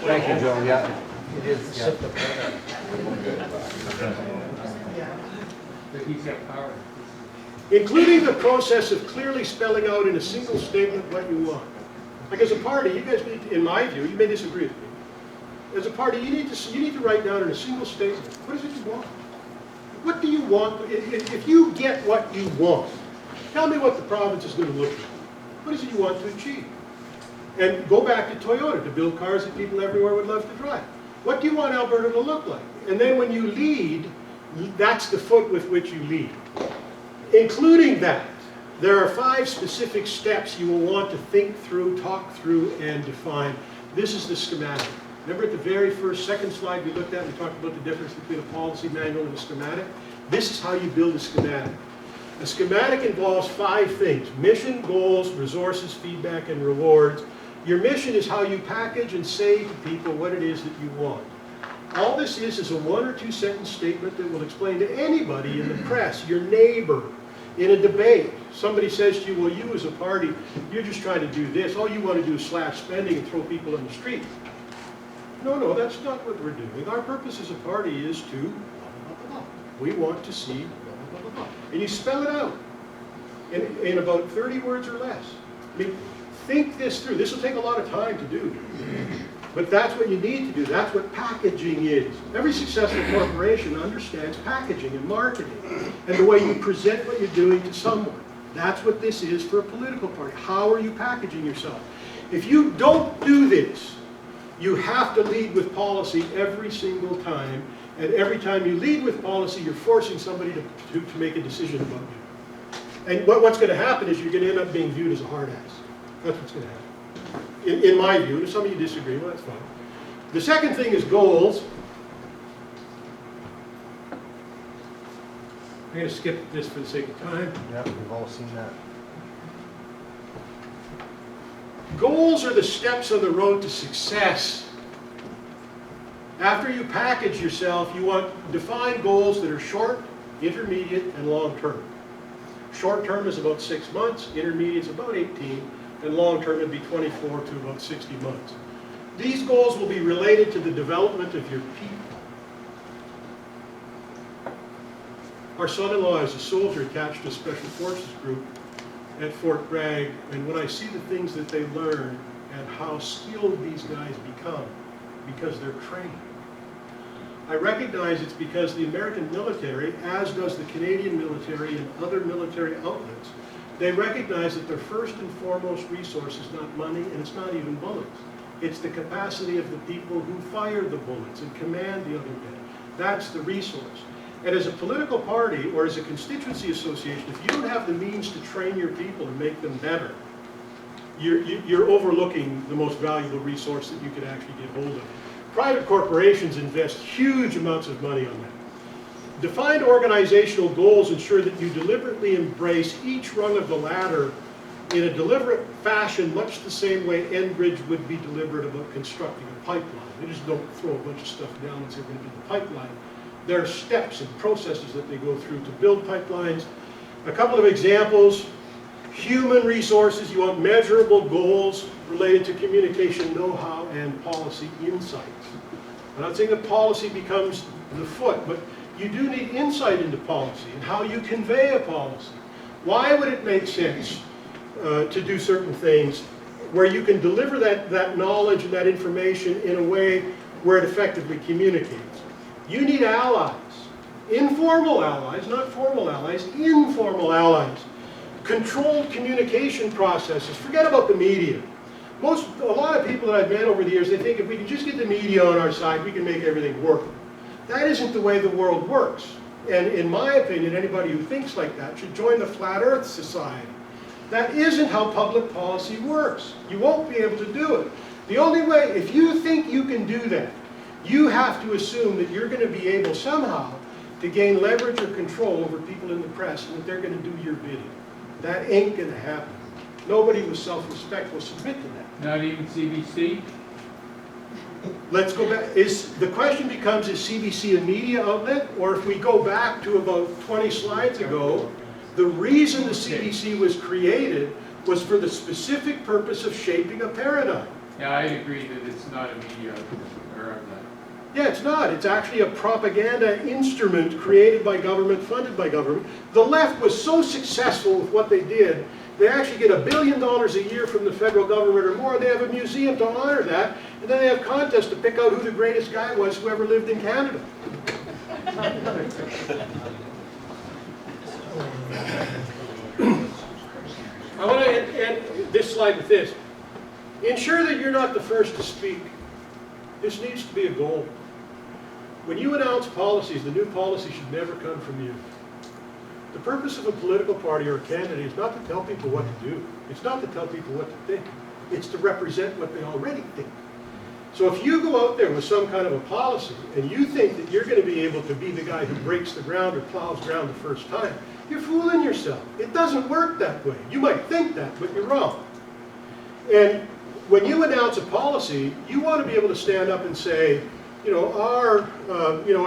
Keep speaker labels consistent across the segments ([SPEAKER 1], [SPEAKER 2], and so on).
[SPEAKER 1] Thank you, Joe. Yeah, it is. Yeah.
[SPEAKER 2] But he's got power.
[SPEAKER 3] Including the process of clearly spelling out in a single statement what you want. Like as a party, you guys need to, in my view, you may disagree with me. As a party, you need to write down in a single statement, what is it you want? What do you want? If you get what you want, tell me what the province is going to look like. What is it you want to achieve? And go back to Toyota, to build cars that people everywhere would love to drive. What do you want Alberta to look like? And then when you lead, that's the foot with which you lead. Including that, there are 5 specific steps you will want to think through, talk through, and define. This is the schematic. Remember at the second slide we looked at, we talked about the difference between a policy manual and a schematic? This is how you build a schematic. A schematic involves 5 things: mission, goals, resources, feedback, and rewards. Your mission is how you package and say to people what it is that you want. All this is a 1 or 2 sentence statement that will explain to anybody in the press, your neighbor, in a debate. Somebody says to you, well, you as a party, you're just trying to do this. All you want to do is slash spending and throw people in the street. No, that's not what we're doing. Our purpose as a party is to blah, blah, blah, blah. We want to see blah, blah, blah, blah. And you spell it out in about 30 words or less. I mean, think this through. This will take a lot of time to do. But that's what you need to do. That's what packaging is. Every successful corporation understands packaging and marketing and the way you present what you're doing to someone. That's what this is for a political party. How are you packaging yourself? If you don't do this, you have to lead with policy every single time. And every time you lead with policy, you're forcing somebody to make a decision about you. And what's going to happen is you're going to end up being viewed as a hard ass. That's what's going to happen. In my view, and if some of you disagree, well, that's fine. The second thing is goals. I'm going to skip this for the sake of time.
[SPEAKER 1] Yeah, we've all seen that.
[SPEAKER 3] Goals are the steps on the road to success. After you package yourself, you want defined goals that are short, intermediate, and long-term. Short-term is about 6 months, intermediate is about 18, and long-term would be 24 to about 60 months. These goals will be related to the development of your people. Our son-in-law is a soldier attached to a special forces group at Fort Bragg, and when I see the things that they learn and how skilled these guys become because they're trained, I recognize it's because the American military, as does the Canadian military and other military outlets, they recognize that their first and foremost resource is not money, and it's not even bullets. It's the capacity of the people who fire the bullets and command the other men. That's the resource. And as a political party or as a constituency association, if you don't have the means to train your people and make them better, you're overlooking the most valuable resource that you could actually get hold of. Private corporations invest huge amounts of money on that. Defined organizational goals ensure that you deliberately embrace each rung of the ladder in a deliberate fashion, much the same way Enbridge would be deliberate about constructing a pipeline. They just don't throw a bunch of stuff down and say we're going to build a pipeline. There are steps and processes that they go through to build pipelines. A couple of examples. Human resources, you want measurable goals related to communication know-how and policy insights. I'm not saying that policy becomes the foot, but you do need insight into policy and how you convey a policy. Why would it make sense to do certain things where you can deliver that knowledge and that information in a way where it effectively communicates? You need allies, informal allies, not formal allies, informal allies. Controlled communication processes. Forget about the media. A lot of people that I've met over the years, they think if we can just get the media on our side, we can make everything work. That isn't the way the world works. And in my opinion, anybody who thinks like that should join the Flat Earth Society. That isn't how public policy works. You won't be able to do it. The only way, if you think you can do that, you have to assume that you're going to be able somehow to gain leverage or control over people in the press and that they're going to do your bidding. That ain't going to happen. Nobody with self-respect will submit to that.
[SPEAKER 2] Not even CBC?
[SPEAKER 3] Let's go back. The question becomes, is CBC a media outlet? Or if we go back to about 20 slides ago, the reason the CBC was created was for the specific purpose of shaping a paradigm.
[SPEAKER 2] Yeah, I agree that it's not a media or
[SPEAKER 3] Yeah, it's not. It's actually a propaganda instrument created by government, funded by government. The left was so successful with what they did, they actually get $1 billion a year from the federal government or more. They have a museum to honor that, and then they have contests to pick out who the greatest guy was who ever lived in Canada. I want to end this slide with this. Ensure that you're not the first to speak. This needs to be a goal. When you announce policies, the new policy should never come from you. The purpose of a political party or a candidate is not to tell people what to do. It's not to tell people what to think. It's to represent what they already think. So if you go out there with some kind of a policy and you think that you're going to be able to be the guy who breaks the ground or plows ground the first time, you're fooling yourself. It doesn't work that way. You might think that, but you're wrong. And when you announce a policy, you want to be able to stand up and say, you know,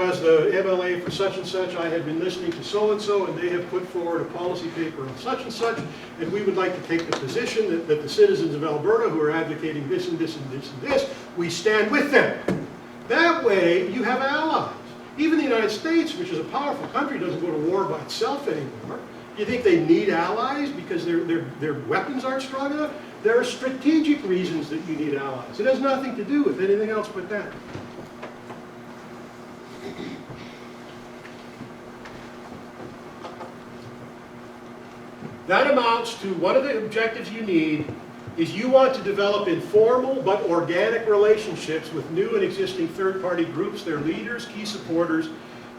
[SPEAKER 3] as the MLA for such and such, I have been listening to so-and-so, and they have put forward a policy paper on such and such, and we would like to take the position that the citizens of Alberta who are advocating this and this and this and this, we stand with them. That way, you have allies. Even the United States, which is a powerful country, doesn't go to war by itself anymore. You think they need allies because their weapons aren't strong enough? There are strategic reasons that you need allies. It has nothing to do with anything else but that. That amounts to one of the objectives you need is you want to develop informal but organic relationships with new and existing third-party groups, their leaders, key supporters.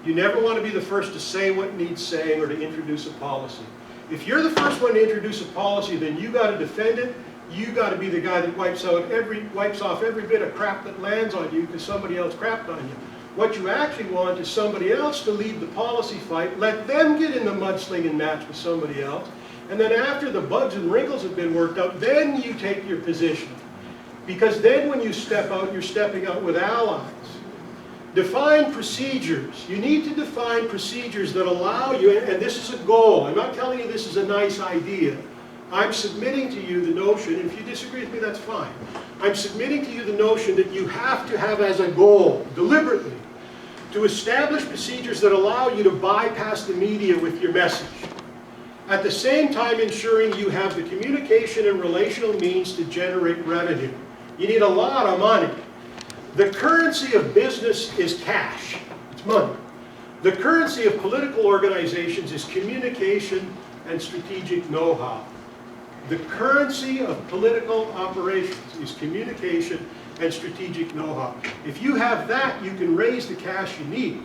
[SPEAKER 3] You never want to be the first to say what needs saying or to introduce a policy. If you're the first one to introduce a policy, then you got to defend it. You got to be the guy that wipes off every bit of crap that lands on you because somebody else crapped on you. What you actually want is somebody else to lead the policy fight, let them get in the mudslinging match with somebody else, and then after the bugs and wrinkles have been worked out, then you take your position. Because then when you step out, you're stepping out with allies. Define procedures. You need to define procedures that allow you, and this is a goal. I'm not telling you this is a nice idea. I'm submitting to you the notion, and if you disagree with me, that's fine. I'm submitting to you the notion that you have to have as a goal, deliberately, to establish procedures that allow you to bypass the media with your message. At the same time ensuring you have the communication and relational means to generate revenue. You need a lot of money. The currency of business is cash. It's money. The currency of political organizations is communication and strategic know-how. The currency of political operations is communication and strategic know-how. If you have that, you can raise the cash you need.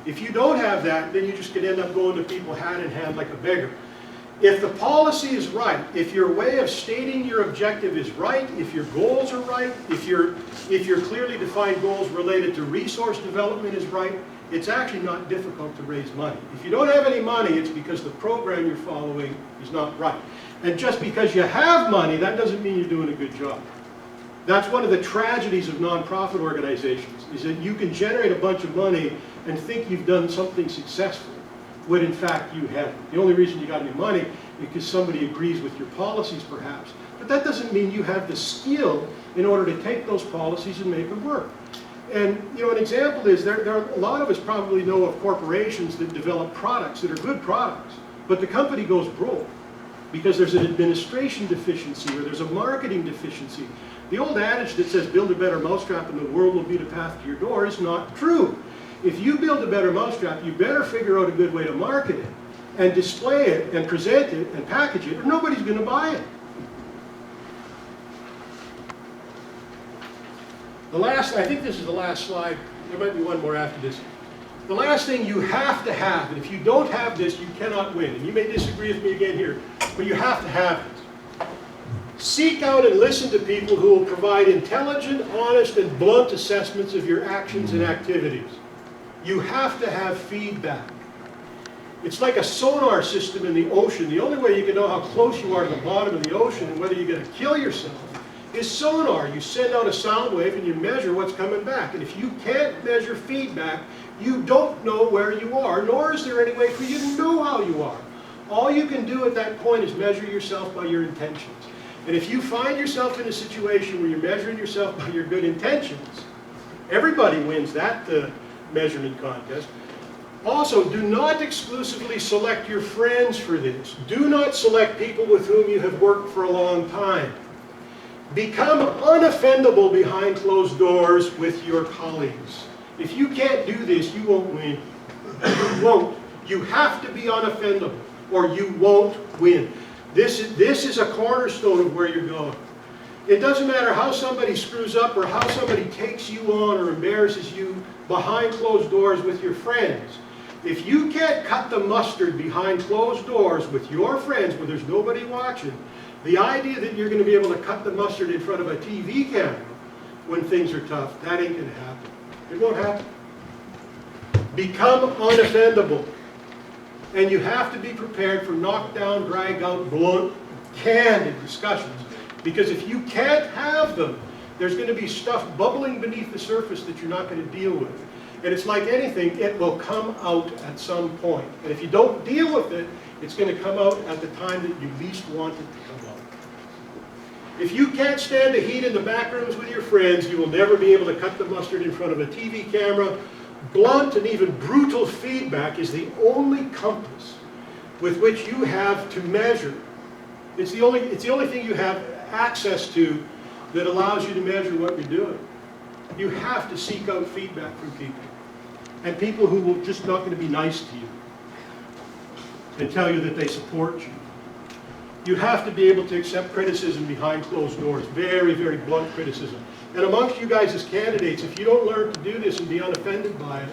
[SPEAKER 3] If you don't have that, then you just could end up going to people hand in hand like a beggar. If the policy is right, if your way of stating your objective is right, if your goals are right, if your clearly defined goals related to resource development is right, it's actually not difficult to raise money. If you don't have any money, it's because the program you're following is not right. And just because you have money, that doesn't mean you're doing a good job. That's one of the tragedies of nonprofit organizations, is that you can generate a bunch of money and think you've done something successful, when in fact you haven't. The only reason you got any money is because somebody agrees with your policies perhaps. But that doesn't mean you have the skill in order to take those policies and make them work. And you know, an example is, there are a lot of us probably know of corporations that develop products that are good products, but the company goes broke because there's an administration deficiency or there's a marketing deficiency. The old adage that says build a better mousetrap and the world will be the path to your door is not true. If you build a better mousetrap, you better figure out a good way to market it and display it and present it and package it, or nobody's going to buy it. I think this is the last slide. There might be one more after this. The last thing you have to have, and if you don't have this, you cannot win. And you may disagree with me again here, but you have to have it. Seek out and listen to people who will provide intelligent, honest, and blunt assessments of your actions and activities. You have to have feedback. It's like a sonar system in the ocean. The only way you can know how close you are to the bottom of the ocean and whether you're going to kill yourself is sonar. You send out a sound wave and you measure what's coming back. And if you can't measure feedback, you don't know where you are, nor is there any way for you to know how you are. All you can do at that point is measure yourself by your intentions. And if you find yourself in a situation where you're measuring yourself by your good intentions, everybody wins that measurement contest. Also, do not exclusively select your friends for this. Do not select people with whom you have worked for a long time. Become unoffendable behind closed doors with your colleagues. If you can't do this, you won't win. You won't. You have to be unoffendable, or you won't win. This is a cornerstone of where you're going. It doesn't matter how somebody screws up or how somebody takes you on or embarrasses you behind closed doors with your friends. If you can't cut the mustard behind closed doors with your friends where there's nobody watching, the idea that you're going to be able to cut the mustard in front of a TV camera when things are tough, that ain't going to happen. It won't happen. Become unoffendable. And you have to be prepared for knockdown, drag-out, blunt, candid discussions. Because if you can't have them, there's going to be stuff bubbling beneath the surface that you're not going to deal with. And it's like anything, it will come out at some point. And if you don't deal with it, it's going to come out at the time that you least want it to come out. If you can't stand the heat in the back rooms with your friends, you will never be able to cut the mustard in front of a TV camera. Blunt and even brutal feedback is the only compass with which you have to measure. It's the only thing you have access to that allows you to measure what you're doing. You have to seek out feedback from people. And people who will just not going to be nice to you and tell you that they support you. You have to be able to accept criticism behind closed doors. Very, very blunt criticism. And amongst you guys as candidates, if you don't learn to do this and be unoffended by it,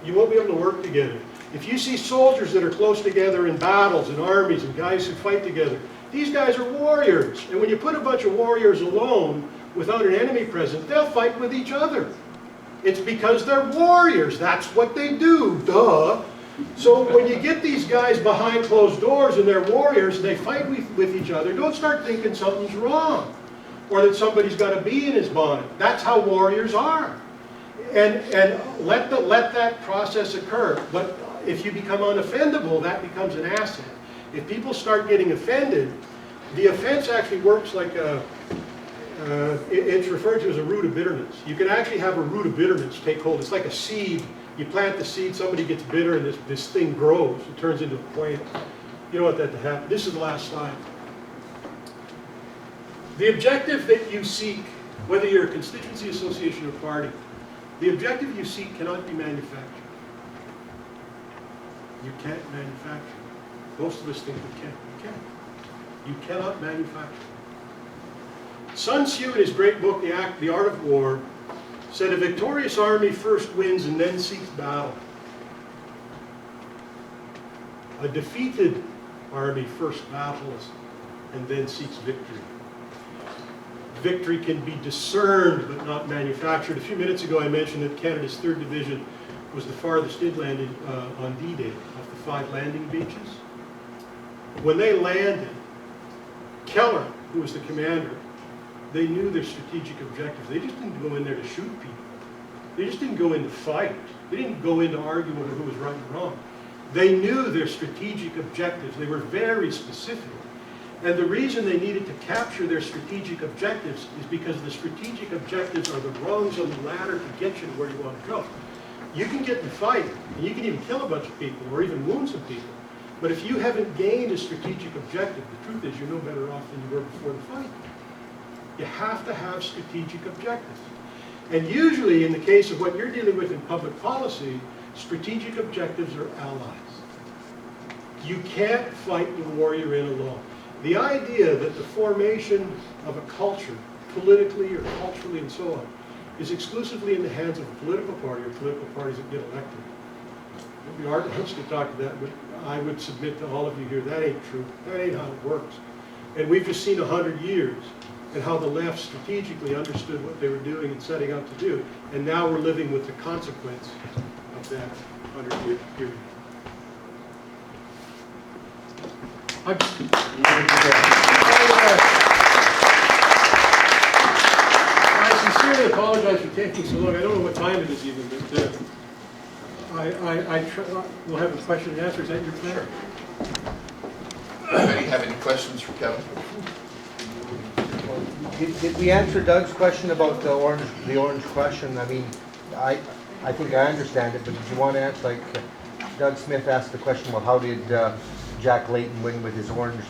[SPEAKER 3] you won't be able to work together. If you see soldiers that are close together in battles and armies and guys who fight together, these guys are warriors. And when you put a bunch of warriors alone without an enemy present, they'll fight with each other. It's because they're warriors. That's what they do. Duh. So when you get these guys behind closed doors and they're warriors and they fight with each other, don't start thinking something's wrong or that somebody's got a bee in his bonnet. That's how warriors are. And let that process occur. But if you become unoffendable, that becomes an asset. If people start getting offended, the offense actually works like it's referred to as a root of bitterness. You can actually have a root of bitterness take hold. It's like a seed. You plant the seed, somebody gets bitter, and this thing grows. It turns into a plant. You don't want that to happen. This is the last slide. The objective that you seek, whether you're a constituency, association, or party, the objective you seek cannot be manufactured. You can't manufacture. Most of us think we can. You can't. You cannot manufacture. Sun Tzu, in his great book, The Art of War, said a victorious army first wins and then seeks battle. A defeated army first battles and then seeks victory. Victory can be discerned but not manufactured. A few minutes ago I mentioned that Canada's 3rd Division was the farthest inland on D-Day of the 5 landing beaches. When they landed, Keller, who was the commander, they knew their strategic objectives. They just didn't go in there to shoot people. They just didn't go in to fight. They didn't go in to argue over who was right and wrong. They knew their strategic objectives. They were very specific. And the reason they needed to capture their strategic objectives is because the strategic objectives are the rungs on the ladder to get you to where you want to go. You can get in a fight, and you can even kill a bunch of people or even wound some people. But if you haven't gained a strategic objective, the truth is you're no better off than you were before the fight. You have to have strategic objectives. And usually, in the case of what you're dealing with in public policy, strategic objectives are allies. You can't fight the war you're in alone. The idea that the formation of a culture, politically or culturally and so on, is exclusively in the hands of a political party or political parties that get elected. Maybe Art wants to talk to that, but I would submit to all of you here, that ain't true. That ain't how it works. And we've just seen 100 years and how the left strategically understood what they were doing and setting out to do. And now we're living with the consequence of that 100-year period. I sincerely apologize for taking so long. I don't know what time it is even, but we'll have a question and answer. Is that your plan?
[SPEAKER 4] Anybody have any questions for Kevin?
[SPEAKER 1] Did we answer Doug's question about the orange question? I mean, I think I understand it, but did you want to answer, like, Doug Smith asked the question, well, how did Jack Layton win with his orange,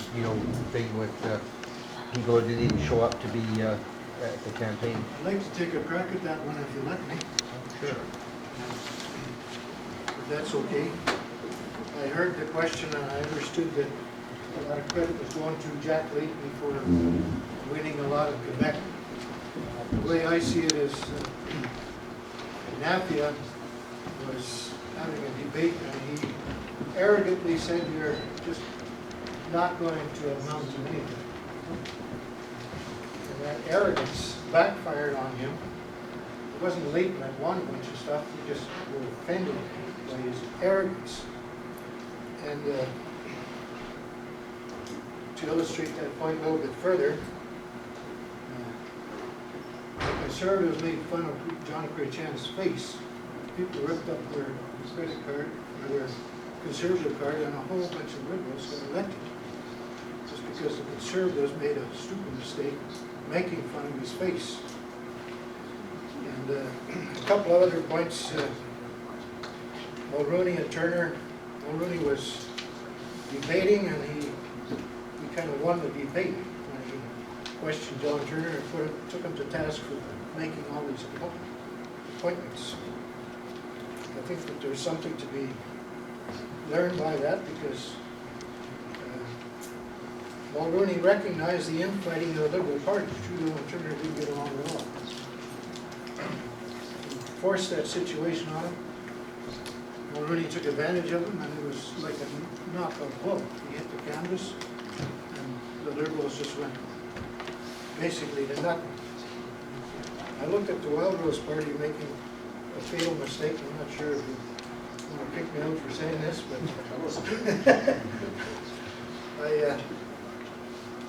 [SPEAKER 1] thing with people who didn't even show up to be at the campaign?
[SPEAKER 4] I'd like to take a crack at that one if you let me,
[SPEAKER 1] Sure.
[SPEAKER 4] if that's okay. I heard the question and I understood that a lot of credit was going to Jack Layton for winning a lot of Quebec. The way I see it is Nafia was having a debate and he arrogantly said, "You're just not going to amount to anything." And that arrogance backfired on him. It wasn't Layton that won a bunch of stuff, he just was offended by his arrogance. And to illustrate that point a little bit further, the Conservatives made fun of John Crechan's face. People ripped up their credit card, or their Conservative card, and a whole bunch of Liberals got elected. Just because the Conservatives made a stupid mistake making fun of his face. And a couple of other points, Mulrooney and Turner. Mulrooney was debating and he kind of won the debate when he questioned John Turner and took him to task for making all these appointments. I think that there's something to be learned by that because Mulrooney recognized the infighting of the Liberal Party. Trudeau and Turner didn't get along at all. He forced that situation on him. Mulrooney took advantage of him, and it was like a knockout blow. He hit the canvas, and the Liberals just went basically to nothing. I looked at the Wildrose Party making a fatal mistake. I'm not sure if you want to pick me out for saying this, but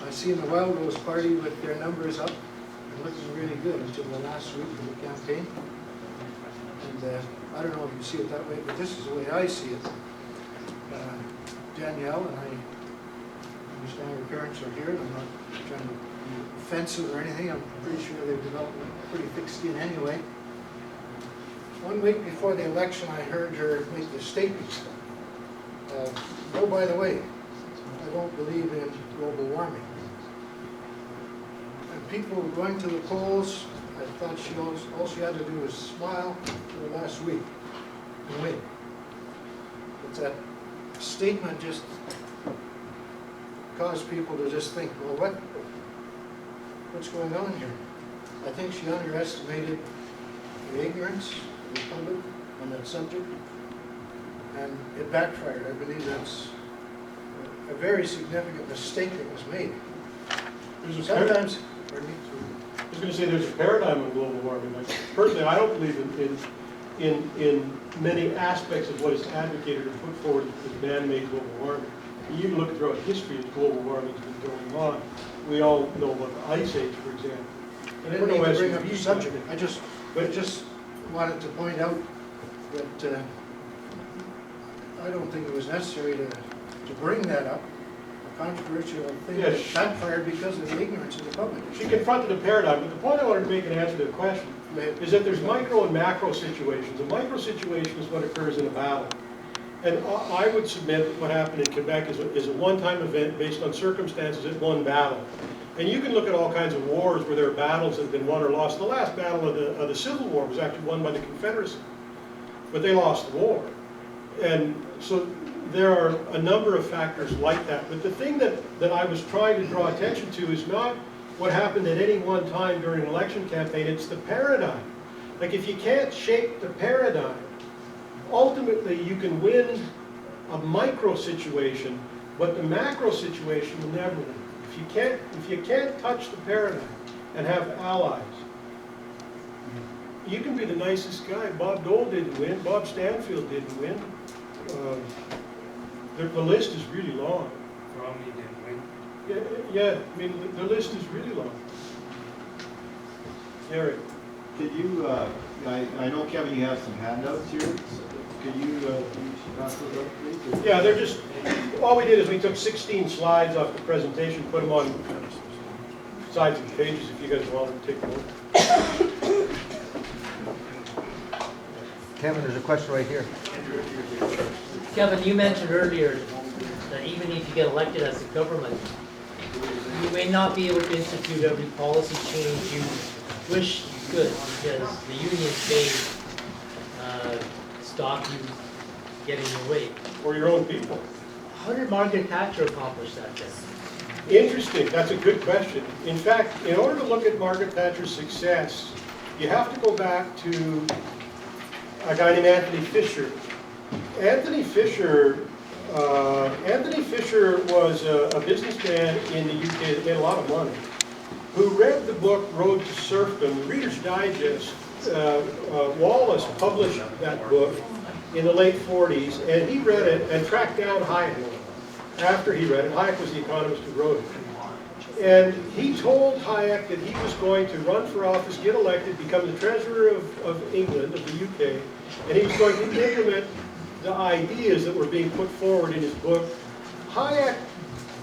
[SPEAKER 4] I seen the Wildrose Party with their numbers up and looking really good until the last week of the campaign. And I don't know if you see it that way, but this is the way I see it. Danielle and I understand her parents are here. I'm not trying to be offensive or anything. I'm pretty sure they've developed a pretty thick skin anyway. 1 week before the election, I heard her make the statement. Oh, by the way, I don't believe in global warming. And people were going to the polls. I thought all she had to do was smile for the last week and win. But that statement just caused people to just think, well, what's going on here? I think she underestimated the ignorance of the public on that subject, and it backfired. I believe that's a very significant mistake that was made. Sometimes, pardon me,
[SPEAKER 3] I was going to say there's a paradigm of global warming. Personally, I don't believe in many aspects of what is advocated or put forward as man-made global warming. You look throughout history as global warming has been going on. We all know about the Ice Age, for example.
[SPEAKER 4] I didn't mean to bring up the subject. I just wanted to point out that I don't think it was necessary to bring that up. Controversial thing that backfired because of the ignorance of the public.
[SPEAKER 3] She confronted a paradigm, but the point I wanted to make in answer to the question is that there's micro and macro situations. A micro situation is what occurs in a battle. And I would submit that what happened in Quebec is a one-time event based on circumstances at one battle. And you can look at all kinds of wars where there are battles that have been won or lost. The last battle of the Civil War was actually won by the Confederacy, but they lost the war. And so there are a number of factors like that. But the thing that I was trying to draw attention to is not what happened at any one time during an election campaign, it's the paradigm. Like if you can't shape the paradigm, ultimately you can win a micro situation, but the macro situation will never win. If you can't touch the paradigm and have allies, you can be the nicest guy. Bob Dole didn't win, Bob Stanfield didn't win. The list is really long.
[SPEAKER 2] Romney didn't win.
[SPEAKER 3] Yeah, I mean, the list is really long. Eric.
[SPEAKER 5] Could you, I know, Kevin, you have some handouts here. Could you pass those up, please?
[SPEAKER 3] Yeah, they're just, all we did is we took 16 slides off the presentation, put them on sides of the pages if you guys want to take a look.
[SPEAKER 1] Kevin, there's a question right here.
[SPEAKER 6] Kevin, you mentioned earlier that even if you get elected as a government, you may not be able to institute every policy change you wish you could, because the unions may stop you getting your way.
[SPEAKER 3] Or your own people.
[SPEAKER 6] How did Margaret Thatcher accomplish that then?
[SPEAKER 3] Interesting, that's a good question. In fact, in order to look at Margaret Thatcher's success, you have to go back to a guy named Anthony Fisher. Anthony Fisher was a businessman in the UK that made a lot of money, who read the book Road to Serfdom, Reader's Digest. Wallace published that book in the late 40s, and he read it and tracked down Hayek after he read it. Hayek was the economist who wrote it. And he told Hayek that he was going to run for office, get elected, become the treasurer of England, of the UK, and he was going to implement the ideas that were being put forward in his book. Hayek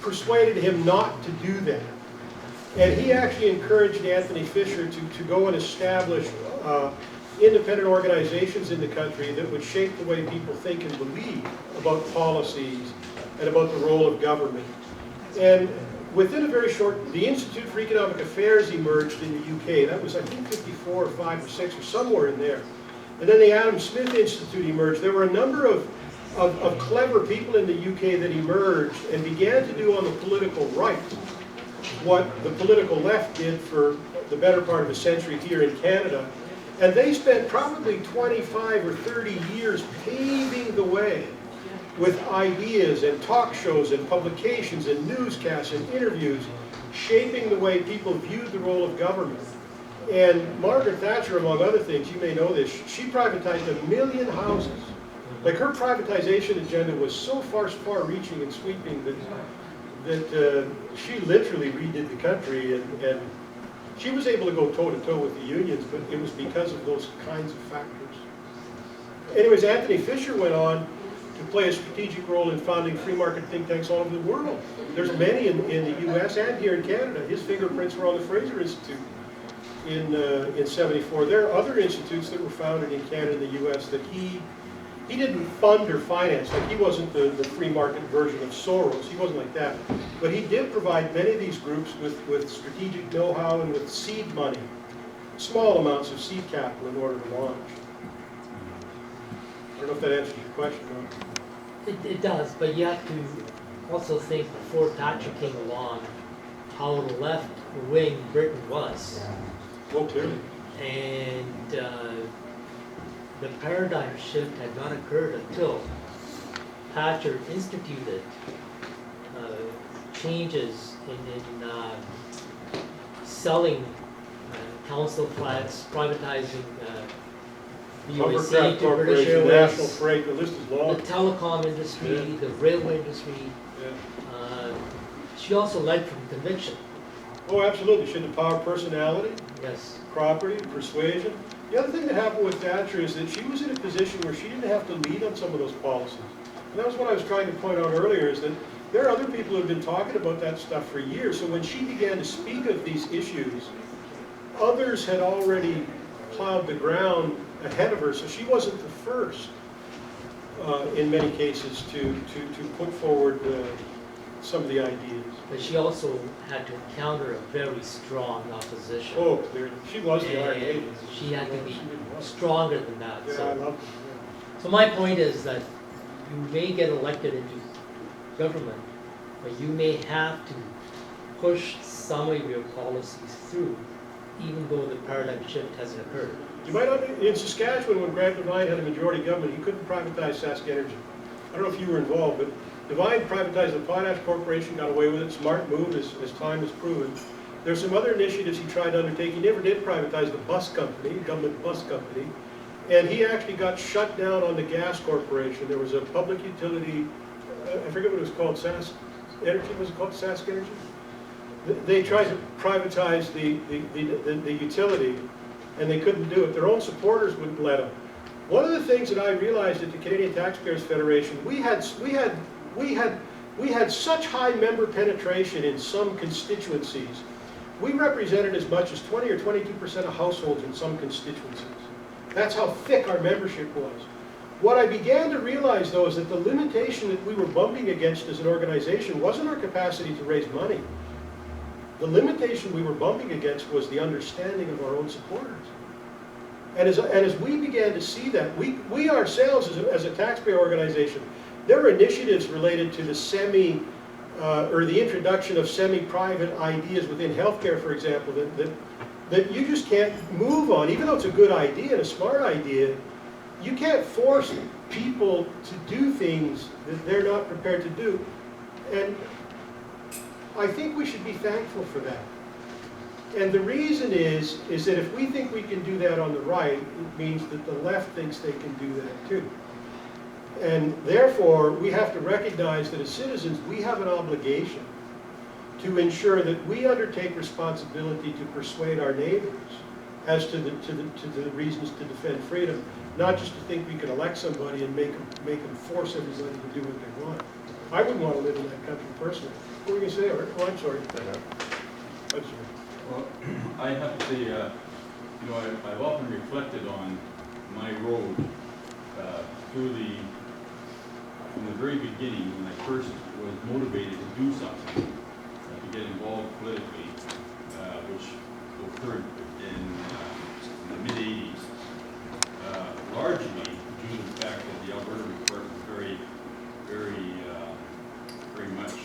[SPEAKER 3] persuaded him not to do that. And he actually encouraged Anthony Fisher to go and establish independent organizations in the country that would shape the way people think and believe about policies and about the role of government. And within a very short, the Institute for Economic Affairs emerged in the UK. That was, I think, 54 or 5 or 6 or somewhere in there. And then the Adam Smith Institute emerged. There were a number of clever people in the UK that emerged and began to do on the political right what the political left did for the better part of a century here in Canada. And they spent probably 25 or 30 years paving the way with ideas and talk shows and publications and newscasts and interviews, shaping the way people viewed the role of government. And Margaret Thatcher, among other things, you may know this, she privatized 1 million houses. Like, her privatization agenda was so far-reaching and sweeping that she literally redid the country, and she was able to go toe-to-toe with the unions, but it was because of those kinds of factors. Anyways, Anthony Fisher went on to play a strategic role in founding free market think tanks all over the world. There's many in the US and here in Canada. His fingerprints were on the Fraser Institute in 74. There are other institutes that were founded in Canada and the US that he didn't fund or finance. Like, he wasn't the free market version of Soros. He wasn't like that. But he did provide many of these groups with strategic know-how and with seed money, small amounts of seed capital in order to launch. I don't know if that answers your question.
[SPEAKER 6] It does, but you have to also think before Thatcher came along, how the left wing Britain was.
[SPEAKER 3] Well, clearly.
[SPEAKER 6] And the paradigm shift had not occurred until Thatcher instituted changes in selling council flats, privatizing the
[SPEAKER 3] Hovercraft
[SPEAKER 6] UAC to British
[SPEAKER 3] Corporation, National
[SPEAKER 6] Airways,
[SPEAKER 3] Freight, the list is
[SPEAKER 6] the
[SPEAKER 3] long.
[SPEAKER 6] telecom industry,
[SPEAKER 3] Yeah.
[SPEAKER 6] the railway industry.
[SPEAKER 3] Yeah.
[SPEAKER 6] She also led from conviction.
[SPEAKER 3] Oh, absolutely. She had the power of personality,
[SPEAKER 6] Yes.
[SPEAKER 3] property, persuasion. The other thing that happened with Thatcher is that she was in a position where she didn't have to lead on some of those policies. And that was what I was trying to point out earlier, is that there are other people who have been talking about that stuff for years. So when she began to speak of these issues, others had already plowed the ground ahead of her, so she wasn't the first, in many cases, to put forward some of the ideas.
[SPEAKER 6] But she also had to encounter a very strong opposition.
[SPEAKER 3] Oh, clearly. She was the Iron Lady.
[SPEAKER 6] And she had to be stronger than that.
[SPEAKER 3] Yeah, I
[SPEAKER 6] So,
[SPEAKER 3] love
[SPEAKER 6] so my point is that you may get elected into government, but you may have to push some of your policies through, even though the paradigm shift hasn't occurred.
[SPEAKER 3] You might not, in Saskatchewan, when Grant Devine had a majority government, he couldn't privatize Sask Energy. I don't know if you were involved, but Devine privatized the Potash Corporation, got away with it, smart move as time has proven. There's some other initiatives he tried to undertake. He never did privatize the bus company, government bus company, and he actually got shut down on the gas corporation. There was a public utility, I forget what it was called, Sask Energy, was it called Sask Energy? They tried to privatize the utility, and they couldn't do it. Their own supporters wouldn't let them. One of the things that I realized at the Canadian Taxpayers Federation, we had such high member penetration in some constituencies we represented as much as 20 or 22% of households in some constituencies. That's how thick our membership was. What I began to realize, though, is that the limitation that we were bumping against as an organization wasn't our capacity to raise money. The limitation we were bumping against was the understanding of our own supporters. And as we began to see that, we ourselves, as a taxpayer organization, there are initiatives related to the or the introduction of semi-private ideas within healthcare, for example, that you just can't move on. Even though it's a good idea and a smart idea, you can't force people to do things that they're not prepared to do. And I think we should be thankful for that. And the reason is that if we think we can do that on the right, it means that the left thinks they can do that too. And therefore, we have to recognize that as citizens, we have an obligation to ensure that we undertake responsibility to persuade our neighbors as to the reasons to defend freedom, not just to think we can elect somebody and make them force everybody to do what they want. I wouldn't want to live in that country personally. What were you going to say, Art? Oh, I'm sorry. I'm sorry.
[SPEAKER 7] Well, I have to say, you know, I've often reflected on my road from the very beginning when I first was motivated to do something, to get involved politically, which occurred in the mid-'80s, largely due to the fact that the Alberta report was very much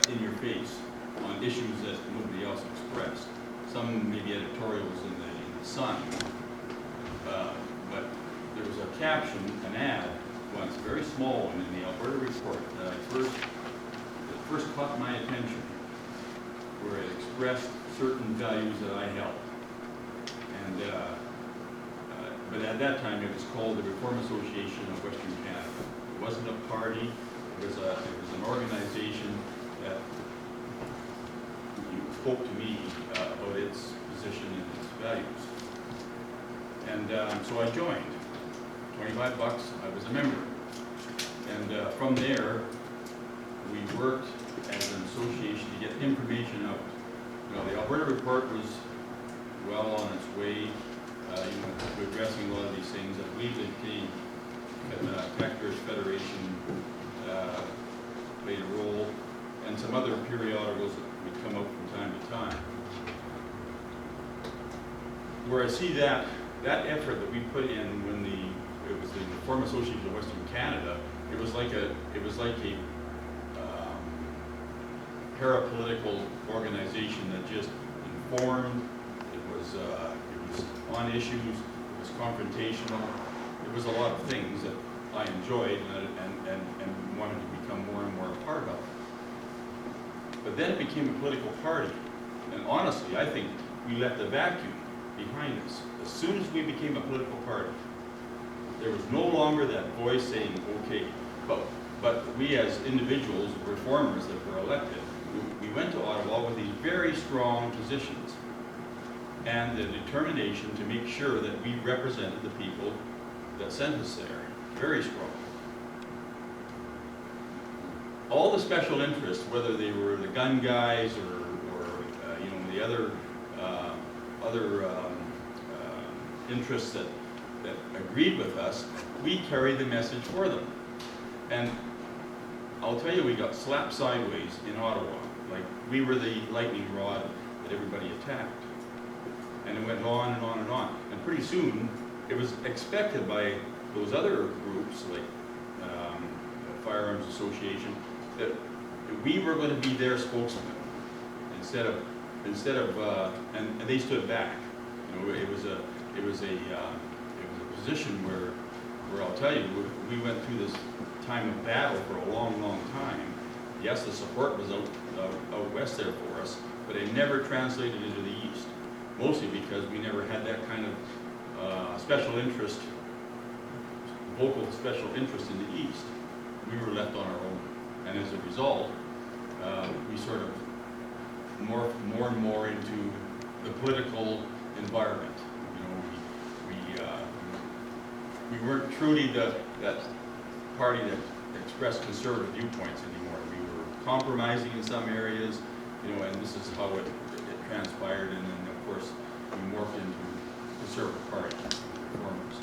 [SPEAKER 7] in your face on issues that nobody else expressed. Some maybe editorials in the Sun, but there was a caption, an ad once, very small one in the Alberta report that first caught my attention, where it expressed certain values that I held. And but at that time it was called the Reform Association of Western Canada. It wasn't a party. It was an organization that spoke to me about its position and its values. And so I joined. $25, I was a member. And from there, we worked as an association to get information out. You know, the Alberta report was well on its way, to addressing a lot of these things. I believe the Taxpayers Federation played a role, and some other periodicals that would come out from time to time. Where I see that effort that we put in when it was the Reform Association of Western Canada, it was like a parapolitical organization that just informed. It was on issues. It was confrontational. It was a lot of things that I enjoyed and wanted to become more and more a part of. But then it became a political party, and honestly, I think we left the vacuum behind us. As soon as we became a political party, there was no longer that voice saying, okay, but we as individuals, reformers that were elected, we went to Ottawa with these very strong positions and the determination to make sure that we represented the people that sent us there, very strong. All the special interests, whether they were the gun guys or the other interests that agreed with us, we carried the message for them. And I'll tell you, we got slapped sideways in Ottawa. Like, we were the lightning rod that everybody attacked. And it went on and on and on. And pretty soon, it was expected by those other groups, like the Firearms Association, that we were going to be their spokesman instead of and they stood back. You know, it was a position where I'll tell you, we went through this time of battle for a long, long time. Yes, the support was out west there for us, but it never translated into the east. Mostly because we never had that kind of special interest, vocal special interest in the east. We were left on our own, and as a result, we sort of morphed more and more into the political environment. You know, we weren't truly that party that expressed conservative viewpoints anymore. We were compromising in some areas. you know, and this is how it transpired, and then, of course, we morphed into Conservative Party reformers.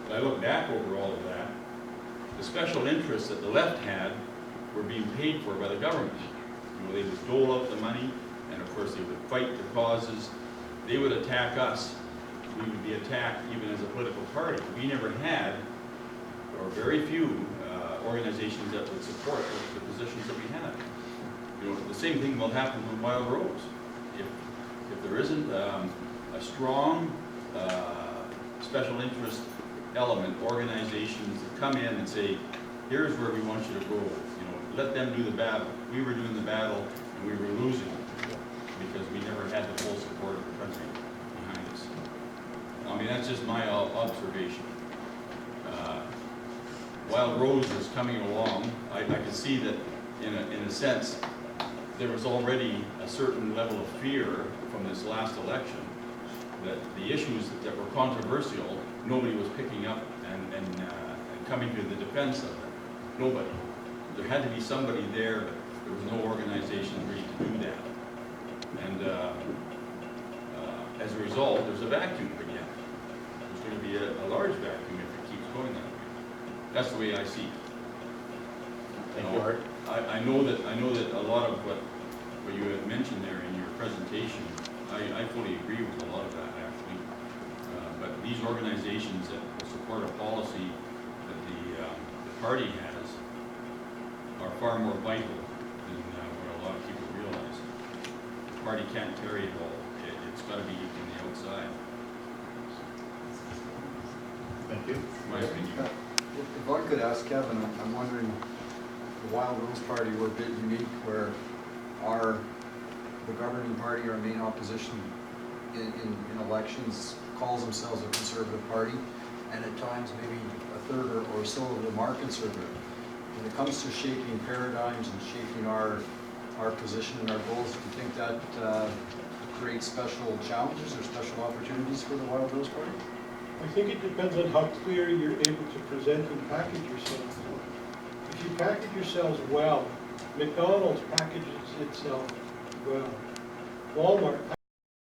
[SPEAKER 7] But I look back over all of that, the special interests that the left had were being paid for by the government. You know, they would dole out the money, and of course they would fight the causes. They would attack us. We would be attacked even as a political party. We never had, or very few, organizations that would support the positions that we had. You know, the same thing will happen with Wild Rose. If there isn't a strong special interest element, organizations that come in and say, here's where we want you to go. You know, let them do the battle. We were doing the battle and we were losing because we never had the full support of the country behind us. I mean, that's just my observation. Wild Rose is coming along. I can see that in a sense, there was already a certain level of fear from this last election that the issues that were controversial, nobody was picking up and coming to the defense of it. Nobody. There had to be somebody there, but there was no organization ready to do that. And as a result, there's a vacuum again. There's going to be a large vacuum if it keeps going that way. That's the way I see it.
[SPEAKER 1] Thank you, Art.
[SPEAKER 7] I know that a lot of what you had mentioned there in your presentation, I fully agree with a lot of that actually. But these organizations that will support a policy that the party has are far more vital than what a lot of people realize. The party can't carry it all. It's got to be from the outside.
[SPEAKER 5] Thank you.
[SPEAKER 7] My opinion.
[SPEAKER 8] If I could ask Kevin, I'm wondering, the Wild Rose Party, we're a bit unique where the governing party, our main opposition in elections, calls themselves a conservative party, and at times maybe a third or so of them are conservative. When it comes to shaping paradigms and shaping our position and our goals, do you think that creates special challenges or special opportunities for the Wild Rose Party?
[SPEAKER 3] I think it depends on how clear you're able to present and package yourself. If you package yourselves well, McDonald's packages itself well. Walmart